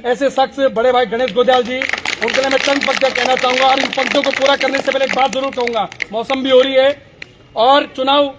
ऐसे शख्स बड़े भाई गणेश गोदियाल जी, उनके लिए मैं चंद पंक्तियां कहना चाहूंगा और इन पंक्तियों को पूरा करने से पहले एक बात जरूर कहूंगा। मौसम भी हो रही है और चुनाव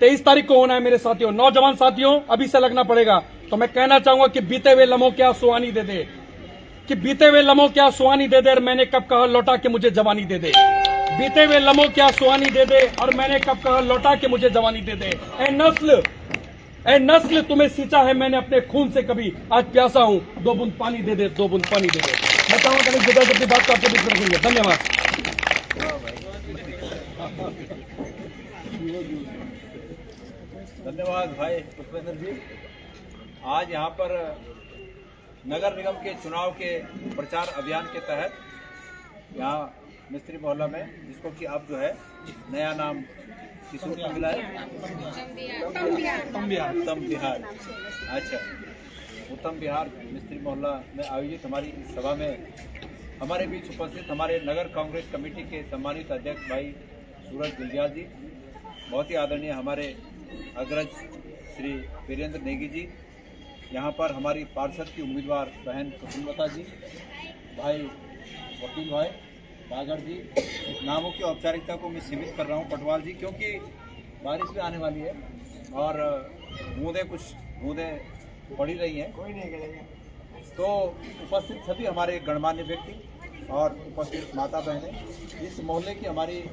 23 तारीख को होना है मेरे साथियों, नौजवान साथियों, अभी से लगना पड़ेगा। तो मैं कहना चाहूंगा कि बीते हुए लम्हों क्या सुहानी दे दे, कि बीते हुए लम्हों क्या सुहानी दे दे और मैंने कब कहा लौटा के मुझे जवानी दे दे। बीते हुए लम्हों क्या सुहानी दे दे और मैंने कब कहा लौटा के मुझे जवानी दे दे। ए नस्ल तुम्हें सींचा है मैंने अपने खून से कभी, आज प्यासा हूं, 2 बूंद पानी दे दे, 2 बूंद पानी दे दे। मैं चाहूंगा गणेश गोदियाल अपनी बात को आपके बीच में रखेंगे। धन्यवाद। धन्यवाद भाई पुष्पेंद्र जी। आज यहाँ पर नगर निगम के चुनाव के प्रचार अभियान के तहत यहाँ मिस्त्री मोहल्ला में, जिसको कि अब जो है नया नाम किस रूप में मिला है, उत्तम बिहार। अच्छा, उत्तम बिहार मिस्त्री मोहल्ला में आयोजित हमारी इस सभा में हमारे बीच उपस्थित हमारे नगर कांग्रेस कमेटी के सम्मानित अध्यक्ष भाई सूरज गुलजार जी, बहुत ही आदरणीय हमारे अग्रज श्री वीरेंद्र नेगी जी, यहाँ पर हमारी पार्षद की उम्मीदवार बहन कुसुमलता जी, भाई वकील भाई बागड़ जी, नामों की औपचारिकता को मैं सीमित कर रहा हूँ पटवाल जी, क्योंकि बारिश भी आने वाली है और बूंदें पड़ी रही हैं। तो उपस्थित सभी हमारे गणमान्य व्यक्ति और उपस्थित माता बहनें, इस मोहल्ले की हमारी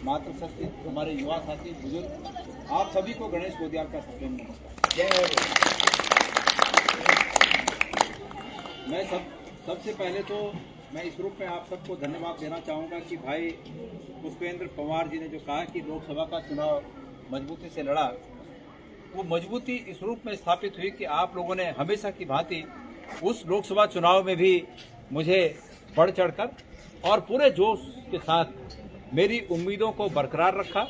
मातृशक्ति, हमारे युवा साथी, बुजुर्ग, आप सभी को गणेश गोदियाल का सप्रेम नमस्कार। मैं सबसे पहले तो मैं इस रूप में आप सबको धन्यवाद देना चाहूँगा कि भाई पुष्पेंद्र पवार जी ने जो कहा कि लोकसभा का चुनाव मजबूती से लड़ा, वो मजबूती इस रूप में स्थापित हुई कि आप लोगों ने हमेशा की भांति उस लोकसभा चुनाव में भी मुझे बढ़ चढ़कर और पूरे जोश के साथ मेरी उम्मीदों को बरकरार रखा,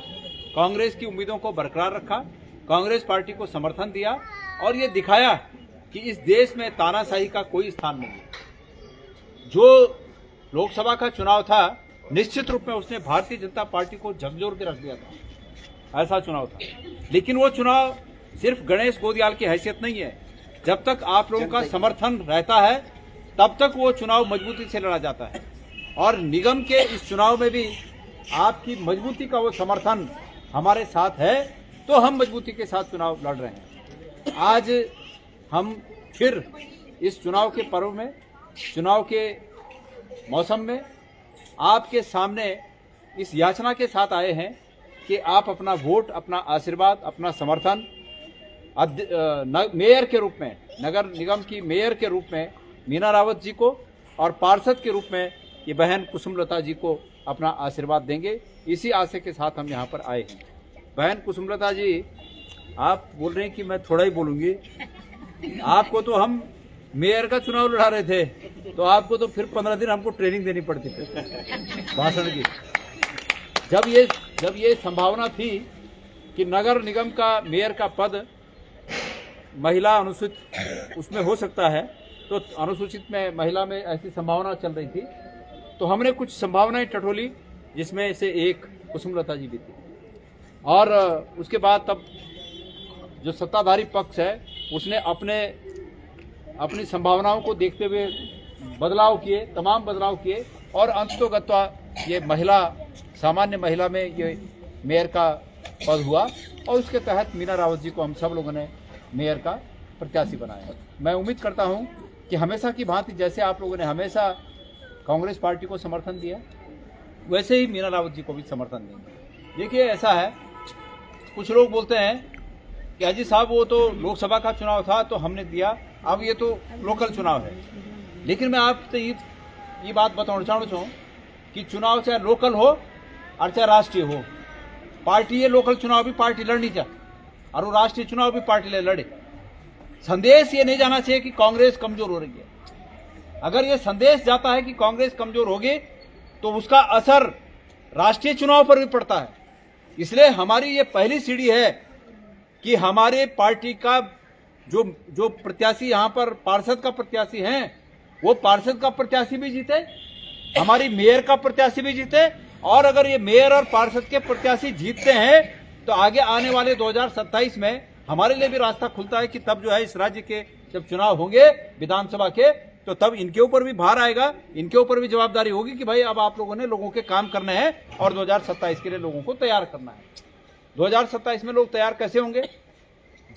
कांग्रेस की उम्मीदों को बरकरार रखा, कांग्रेस पार्टी को समर्थन दिया और ये दिखाया कि इस देश में तानाशाही का कोई स्थान नहीं है। जो लोकसभा का चुनाव था, निश्चित रूप में उसने भारतीय जनता पार्टी को झकझोर के रख दिया था, ऐसा चुनाव था। लेकिन वो चुनाव सिर्फ गणेश गोदियाल की हैसियत नहीं है, जब तक आप लोगों का समर्थन रहता है तब तक वो चुनाव मजबूती से लड़ा जाता है। और निगम के इस चुनाव में भी आपकी मजबूती का वो समर्थन हमारे साथ है, तो हम मजबूती के साथ चुनाव लड़ रहे हैं। आज हम फिर इस चुनाव के पर्व में, चुनाव के मौसम में आपके सामने इस याचना के साथ आए हैं कि आप अपना वोट, अपना आशीर्वाद, अपना समर्थन मेयर के रूप में, नगर निगम की मेयर के रूप में मीना रावत जी को और पार्षद के रूप में ये बहन कुसुमलता जी को अपना आशीर्वाद देंगे। इसी आशय के साथ हम यहाँ पर आए हैं। बहन कुसुमलता जी, आप बोल रहे हैं कि मैं थोड़ा ही बोलूँगी, आपको तो हम मेयर का चुनाव लड़ा रहे थे, तो आपको तो फिर 15 दिन हमको ट्रेनिंग देनी पड़ती थी भाषण की। जब ये संभावना थी कि नगर निगम का मेयर का पद महिला अनुसूचित उसमें हो सकता है, तो अनुसूचित में महिला में ऐसी संभावना चल रही थी, तो हमने कुछ संभावनाएं टटोली, जिसमें से एक कुसुमलता जी भी थी। और उसके बाद तब जो सत्ताधारी पक्ष है उसने अपनी संभावनाओं को देखते हुए तमाम बदलाव किए और अंततोगत्वा ये सामान्य महिला में ये मेयर का पद हुआ और उसके तहत मीना रावत जी को हम सब लोगों ने मेयर का प्रत्याशी बनाया। मैं उम्मीद करता हूं कि हमेशा की भांति जैसे आप लोगों ने हमेशा कांग्रेस पार्टी को समर्थन दिया, वैसे ही मीना रावत जी को भी समर्थन देंगे। देखिए, ऐसा है, कुछ लोग बोलते हैं कि अजी साहब वो तो लोकसभा का चुनाव था तो हमने दिया, अब ये तो लोकल चुनाव है। लेकिन मैं आपसे ये बात बताना चाहूँ कि चुनाव चाहे लोकल हो और चाहे राष्ट्रीय हो, पार्टी ये लोकल चुनाव भी पार्टी लड़नी चाहिए और वो राष्ट्रीय चुनाव भी पार्टी लड़े। संदेश ये नहीं जाना चाहिए कि कांग्रेस कमजोर हो रही है। अगर ये संदेश जाता है कि कांग्रेस कमजोर होगी तो उसका असर राष्ट्रीय चुनाव पर भी पड़ता है। इसलिए हमारी ये पहली सीढ़ी है कि हमारे पार्टी का जो प्रत्याशी यहाँ पर पार्षद का प्रत्याशी हैं, वो पार्षद का प्रत्याशी भी जीते, हमारी मेयर का प्रत्याशी भी जीते। और अगर ये मेयर और पार्षद के प्रत्याशी जीतते हैं तो आगे आने वाले 2027 में हमारे लिए भी रास्ता खुलता है कि तब जो है इस राज्य के जब चुनाव होंगे विधानसभा के, तो तब इनके ऊपर भी भार आएगा, इनके ऊपर भी जवाबदारी होगी कि भाई अब आप लोगों ने लोगों के काम करने हैं और 2027 के लिए लोगों को तैयार करना है। 2027 में लोग तैयार कैसे होंगे?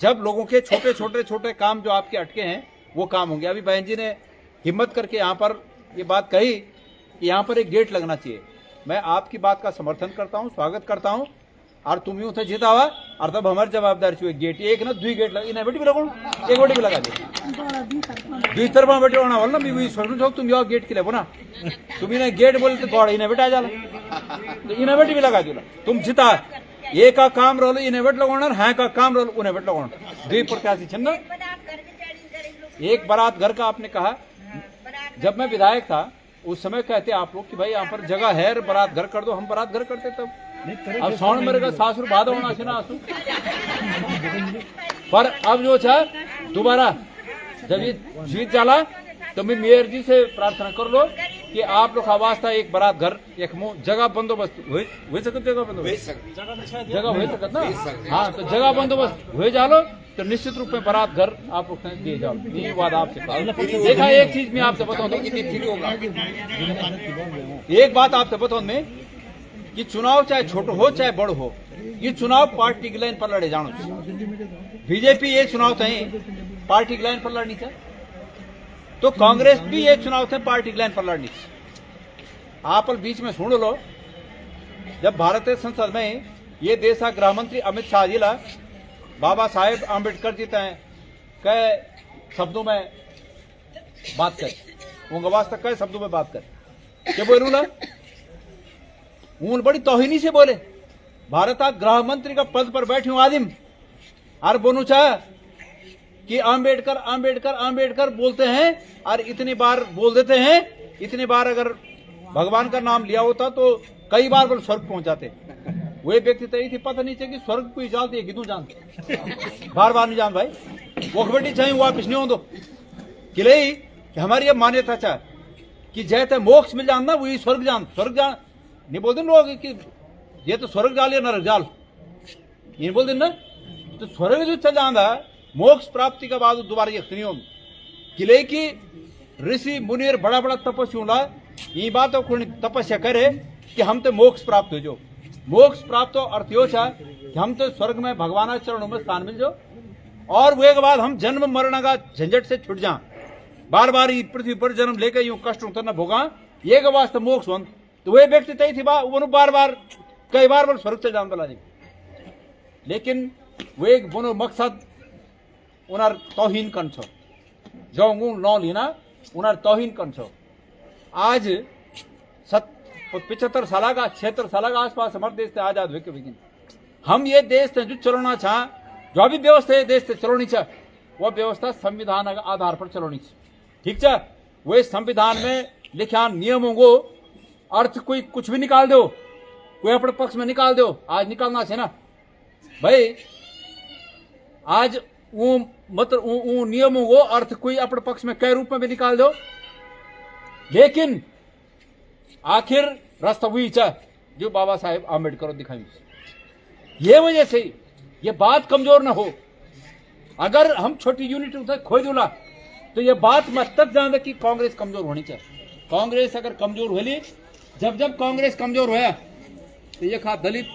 जब लोगों के छोटे काम जो आपके अटके हैं वो काम होंगे। अभी बहन जी ने हिम्मत करके यहाँ पर ये बात कही कि यहाँ पर एक गेट लगना चाहिए। मैं आपकी बात का समर्थन करता हूँ, स्वागत करता हूँ, और तुम यूं थे जीता हुआ और तब हमारी जवाबदारी चाहिए गेट एक ना 2 गेट लगे, बेटी भी लगो, एक बेटी भी लगा दे, 2 तरफा बेटे होना बोल ना, भी सोचो तुम यो गेट के लिए बोना, तुम इन्हें गेट बोले तो गौड़ इन्हें बेटा जाला, तो इन्हें बेटी भी लगा दिला, तुम जीता एक का काम रोल इन्हें बेट लगाना, हाँ का काम रोल उन्हें बेट लगाना, 2 प्रत्याशी छन्ना। एक बारात घर का आपने कहा, जब मैं विधायक था उस समय कहते आप लोग कि भाई यहाँ पर जगह है, बारात घर कर दो, हम बारात घर करते तब। अब साउंड मेरे का सासुर बाधा होना चाहिए ना आंसू, पर अब जो था दोबारा जब ये जीत जाला तो मैं मेयर जी से प्रार्थना कर लो कि आप लोग आवाज था एक बारात घर एक जगह बंदोबस्त हो सकत, जगह हो सकत ना, हाँ तो जगह बंदोबस्त हो जालो तो निश्चित रूप में बारात घर आप लोग दे जाओ। ये बात आपसे देखा। एक चीज मैं आपसे बताऊं, एक बात आपसे बताऊं मैं कि चुनाव चाहे छोटो हो चाहे बड़ हो, ये चुनाव पार्टी की लाइन पर लड़े जानो। बीजेपी ये चुनाव थे पार्टी की लाइन पर लड़नी चाहिए, तो कांग्रेस भी ये चुनाव थे पार्टी की लाइन पर लड़नी चाहिए। आप बीच में सुन लो, जब भारतीय संसद में ये देश का गृह मंत्री अमित शाह जी ला बाबा साहेब आम्बेडकर जी तय कई शब्दों में बात कर, उनका वास्ता कई शब्दों में बात कर, क्या बोलू ला उन बड़ी तौहीनी से बोले, भारत का गृह मंत्री का पद पर बैठे हूं आदिम और बोनू चाह कि आम्बेडकर आम्बेडकर आम्बेडकर बोलते हैं और इतनी बार बोल देते हैं, इतनी बार अगर भगवान का नाम लिया होता तो कई बार बोल स्वर्ग पहुंच जाते। वे व्यक्ति तो थी पता नहीं चाहिए कि स्वर्ग को जानते है कितू जानते, बार बार नहीं जान भाई वो बेटी चाहिए वापिस नहीं हो दो किले कि हमारी ये मान्यता चाह कि जैसे मोक्ष मिल जान ना वही स्वर्ग जान नहीं बोल दिन लोग कि ये तो स्वर्ग जाल या नरक जाल, ये बोल दिन ना, तो स्वर्ग जो चल जाना मोक्ष प्राप्ति का बाद दोबारा ये नहीं हो किले की ऋषि मुनिर बड़ा बड़ा तपस्वी ला ये बात तपस्या करे कि हम तो मोक्ष प्राप्त हो जो, मोक्ष प्राप्त हो अर्थ यो था कि हम तो स्वर्ग में भगवान के चरणों में स्थान मिल जाओ और वो के बाद हम जन्म मरण का झंझट से छुट जा, बार बार पृथ्वी पर जन्म लेकर यूं कष्ट उतरना भोगा, ये के वास्ते मोक्ष हो। तो वे व्यक्ति तय थी वो बार बार कई बार स्वर्ग से जान बला, लेकिन वो एक बोनो मकसद उनार तौहीन कन छो जो नौ लीना उनार तौहीन कन छो। आज 75 साल का 76 साल का आसपास हमारे देश से आजाद हुए लेकिन हम ये देश से जो चलाना चाह, जो भी व्यवस्था देश से चलानी चाह वह व्यवस्था संविधान के आधार पर चलानी चाहिए, ठीक है। वे संविधान में लिखा नियमों को अर्थ कोई कुछ भी निकाल दो, कोई अपने पक्ष में निकाल दो, आज निकालना चाहिए ना भाई, आज वो मतलब वो नियमों को अर्थ कोई अपने पक्ष में कई रूप में भी निकाल दो, लेकिन आखिर रास्ता वही चाह जो बाबा साहेब आम्बेडकर दिखाई। ये वजह से ये बात कमजोर ना हो, अगर हम छोटी यूनिट उसे खोई दूला तो ये बात मत तक जान कि कांग्रेस कमजोर होनी चाहिए। कांग्रेस अगर कमजोर होली, जब कांग्रेस कमजोर होया तो ये खा दलित,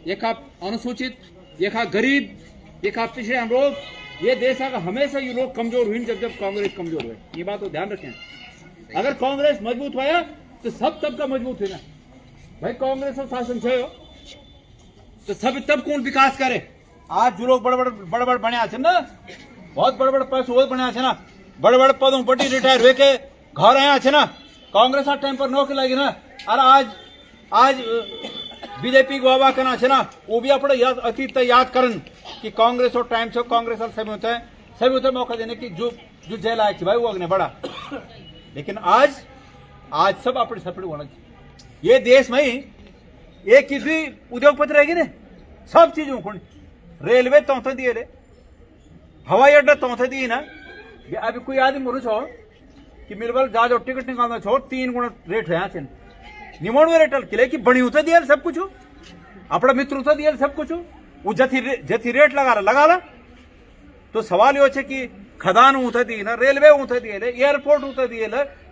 ये खा अनुसूचित, ये खा गरीब, ये खा पिछड़े हम लोग, ये देश का हमेशा ये लोग कमजोर हुई जब कांग्रेस कमजोर हुए। ये बात को ध्यान रखें, अगर कांग्रेस मजबूत होया तो सब तबका मजबूत है ना भाई। कांग्रेस और शासन छो तो सब तब कौन विकास करे। आज जो लोग बड़े बड़े बने आछे ना, बहुत बड़े बड़े पैसे बने आछे ना, बड़े बड़े पदों पर रिटायर हुए के घर आए आछे ना, कांग्रेस आ टाइम पर नौकरी लगी ना, और आज बीजेपी को वाह करना है ना, वो भी अपने अतीत याद करन कि कांग्रेस और टाइम से कांग्रेस और सभी होते मौका देने की जो जेल आए भाई वो अगने बढ़ा। लेकिन आज सब अपने सपड़े होना चाहिए। ये देश में एक चीज भी उद्योगपति रहेगी ना, सब चीजों को रेलवे तौथे दिए रे, हवाई अड्डा तौथे दिए ना। अभी कोई आदमी बोलो छो कि मिलबल जा जाओ टिकट निकालना छो 3 गुना रेट है निमोड़वे रेटल किले की बड़ी उतर दिया सब कुछ, अपना मित्र उतर दिया सब कुछ, वो जथी रेट लगा ला। तो सवाल यो कि खदान उठे दिए, रेलवे उठे दिए, एयरपोर्ट उठे दिए,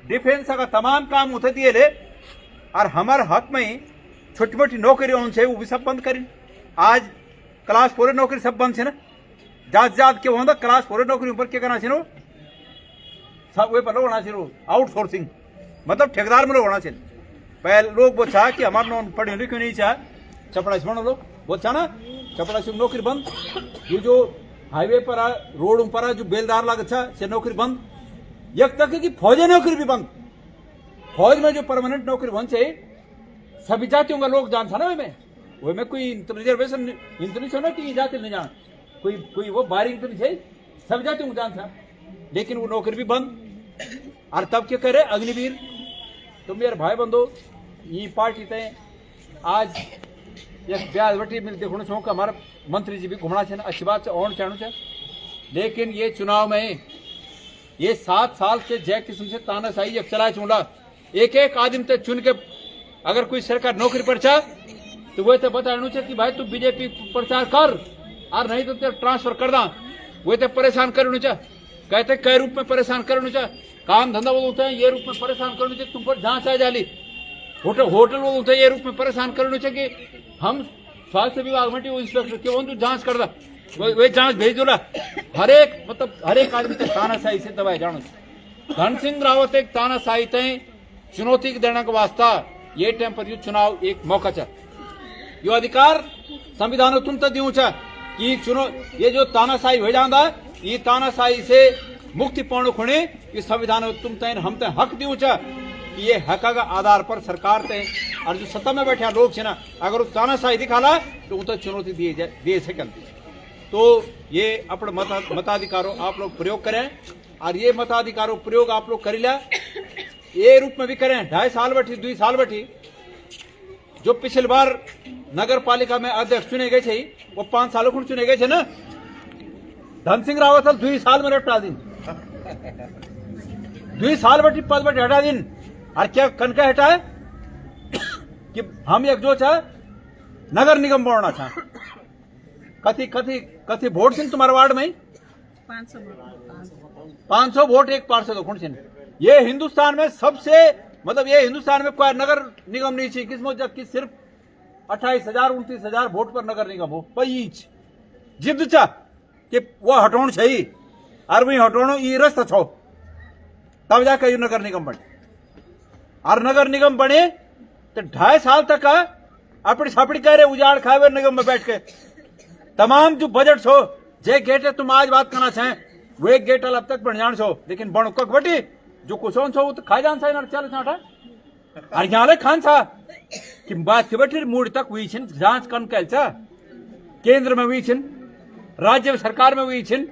डिफेंस का तमाम काम उठे दिए, और हमारे हक में छोटी मोटी नौकरी उनसे वो भी सब बंद करें। आज क्लास 4 नौकरी सब बंद है ना, जात के होंगे क्लास 4 नौकरी ऊपर क्या करना चाहिए, सब वे पर लोग होना चाहिए आउटसोर्सिंग, मतलब ठेकेदार में लोग होना चाहिए। पहले लोग वो चाह कि हमारे नौन पढ़े लिखे नहीं चाह, चपड़ा से बनो लोग वो चाह ना, चपड़ा से नौकरी बंद, ये जो हाईवे पर रोड पर जो बेलदार लग अच्छा से नौकरी बंद, यक तक कि फौजी नौकरी भी बंद। फौज में जो परमानेंट नौकरी बंद चाहिए, सभी जातियों का लोग जान था ना वे में कोई रिजर्वेशन इंतनी ना कि जाति नहीं जान, कोई वो बारी इंतनी चाहिए, सब जातियों को जान था, लेकिन वो नौकरी भी बंद। और तब क्या करे अग्निवीर, तो मेरे भाई बंधु ये पार्टी तय आज एक ब्याज वटी में देखना चाहूँ कि हमारा मंत्री जी भी घूमना चाहिए, अच्छी बात से और चाहना चाहिए, लेकिन ये चुनाव में ये 7 साल से जय किस्म से तानाशाही जब चला चूंडा, एक एक आदमी तक चुन के अगर कोई सरकार नौकरी पर चाह तो वह तो बताना चाहिए कि भाई तू बीजेपी प्रचार कर, और नहीं तो तेरे ट्रांसफर कर दा, वह तो परेशान करना चाहिए, कहते कई रूप में परेशान करना चाहिए, काम धंधा बोलते हैं ये रूप में परेशान करना चाहिए, तुम पर जांच आ जाली, होटल बोलते हैं ये रूप में परेशान करना चाहिए कि हम स्वास्थ्य विभाग में इंस्पेक्टर क्यों तू जांच कर दा, वे जांच भेज दो, हर एक आदमी तक तानाशाही से दबाए जानो। धन सिंह रावत एक तानाशाही तय चुनौती देने का वास्ता ये टाइम पर चुनाव एक मौका चा, यो अधिकार संविधान तुम तक दियो चा कि चुनो ये जो तानाशाही हो जाता ये तानाशाही से मुक्ति पाने खुणे ये संविधान तुम तय हम तय हक दियो चा कि ये हक का आधार पर सरकार तय और जो सत्ता में बैठे लोग छे ना अगर तानाशाही दिखाला तो उन चुनौती दिए सकें। तो ये अपने मताधिकारों आप लोग प्रयोग करें, और ये मताधिकारों प्रयोग आप लोग कर लिया ये रूप में भी करें 2.5 साल बैठी 2 साल बैठी, जो पिछली बार नगर पालिका में अध्यक्ष चुने गए थे वो 5 सालों को चुने गए थे ना, धन सिंह रावत 2 साल में हटा दिन, 2 साल बैठी पद बैठे हटा दिन, और क्या कन का हटा है कि हम एक जो चाह नगर निगम बढ़ना चाह, कथी वोट सिंह तुम्हारे वार्ड में 500 वोट एक पार्षद कौन सिंह, ये हिंदुस्तान में सबसे मतलब ये हिंदुस्तान में कोई नगर निगम नहीं चाहिए किसमें, जबकि सिर्फ 28,000-29,000 वोट पर नगर निगम हो पैच जिद चा कि वो हटोण चाहिए, और वही हटोणो ये रस्ता छो तब जाकर ये नगर निगम बने, और नगर निगम बने तो 2.5 साल तक अपनी छापड़ी कह रहे उजाड़ खाए हुए निगम में बैठ के तमाम जो बजट हो जे गेट है तुम आज बात करना चाहें वो एक गेट अब तक बन जान छो, लेकिन बनो कक बटी जो कुछ छो वो तो खा जान सा चल छाटा और यहाँ खान सा कि बात के बैठे मूड तक हुई छिन जांच कन कैल चा केंद्र में हुई छिन, राज्य सरकार में हुई छिन,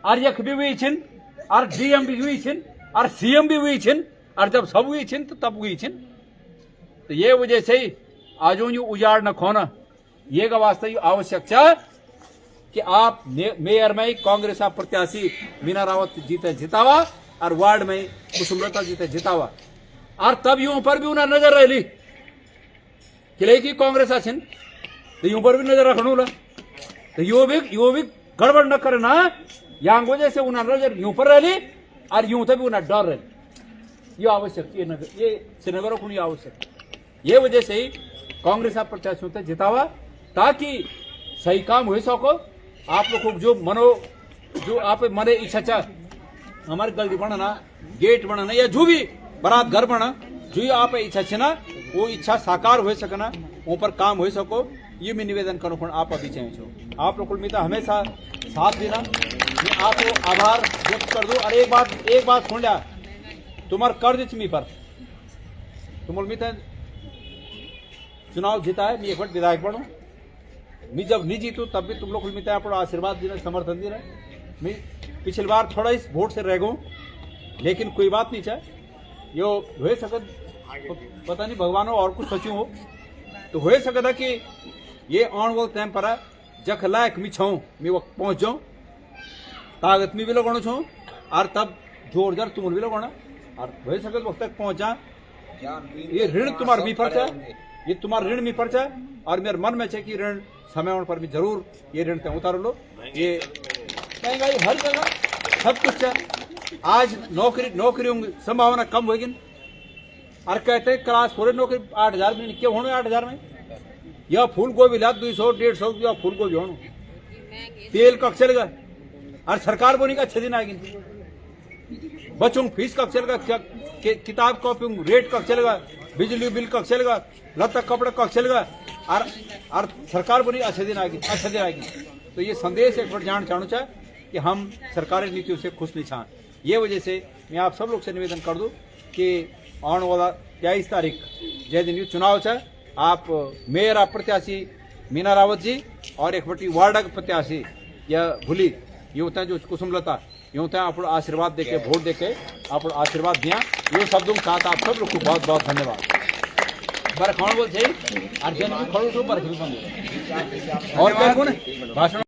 और यख भी हुई छिन, और डीएम भी हुई छिन, और सीएम भी हुई छिन, और जब सब हुई छिन तो तब हुई छिन। तो ये वजह से ही आज उजाड़ न खोना ये का वास्ता आवश्यक चा कि आप मेयर में कांग्रेस प्रत्याशी मीना रावत जीते जितावा और वार्ड में कुसुमलता जीते जितावा, और तब यूं पर भी उन्हें नजर रही कि कांग्रेस आछिन तो यूं पर भी नजर रखनू ला, तो यो भी गड़बड़ न करना यहाँ वजह से उन्हें नजर यूं पर रही और यूं तभी उन्हें डर रही, ये आवश्यक ये श्रीनगर को नहीं आवश्यक, ये वजह से ही कांग्रेस प्रत्याशियों तक जितावा ताकि सही काम हो सको। आप लोग को जो आप मने इच्छा चा हमारे गली बनाना गेट बनाना या जो भी बरात घर बना जो आप इच्छा छे ना वो इच्छा साकार हो सकना ऊपर काम हो सको, ये मैं निवेदन करूँ आप अभी चाहे छो आप लोग मिता हमेशा साथ देना, मैं आपको आभार व्यक्त कर दूं। और एक बात सुन लिया तुम्हार कर्ज मी पर तुम मिता चुनाव जीता है, मैं एक बार विधायक बनू, मैं जब नहीं जीतू तब भी तुम लोग मिता अपना आशीर्वाद देना समर्थन देना, मैं पिछली बार थोड़ा इस वोट से रह गऊँ लेकिन कोई बात नहीं चाहे यो हो सकत पता नहीं भगवानों और कुछ सोचू हो तो हो सकता कि ये आने वाले टाइम पर जख लायक मी छूँ मैं वक्त पहुँच जाऊँ ताकत में भी लगाना छूँ और तब जोर जार तुम भी लगाना और हो सकत वक्त तक पहुँच जा, ये ऋण तुम्हारा मी पर चाहे ये तुम्हारा ऋण मी पर चाहे और मेरे मन में चाहे कि ऋण समय पर भी जरूर ये ऋण उतार लो, ये महंगाई हर जगह सब कुछ है। आज नौकरियों की संभावना कम होगी। और कहते हैं क्लास 4 नौकरी 8,000 में क्यों होने 8,000 में? यह फूल गोभी ला 200-150 या फूल गोभी होनो तेल कब चलेगा? और सरकार बोली का 6 दिन आएगी। बच्चों की फीस कब चलेगा? किताब कॉपी रेट कब चलेगा? बिजली बिल कब चलेगा? लत्ता कपड़ा कब चलेगा? और सरकार बोली अच्छे दिन आएगी। तो ये संदेश एक बार जान चाहूँ चाहे कि हम सरकारी नीतियों से खुश नहीं छान। ये वजह से मैं आप सब लोग से निवेदन कर दूं कि आने वाला 23 तारीख जय दिन चुनाव है, आप मेयर आप प्रत्याशी मीना रावत जी और एक बटी वार्ड प्रत्याशी या भूली ये होता है जो कुसुमलता ये होता है आप आशीर्वाद देके वोट देके आप आशीर्वाद दिया। ये शब्दों के साथ आप सब लोग को बहुत बहुत धन्यवाद। बर कौन बोल सही अर्जन भी खड़ो तो बर भी बंद और क्या कौन भाषण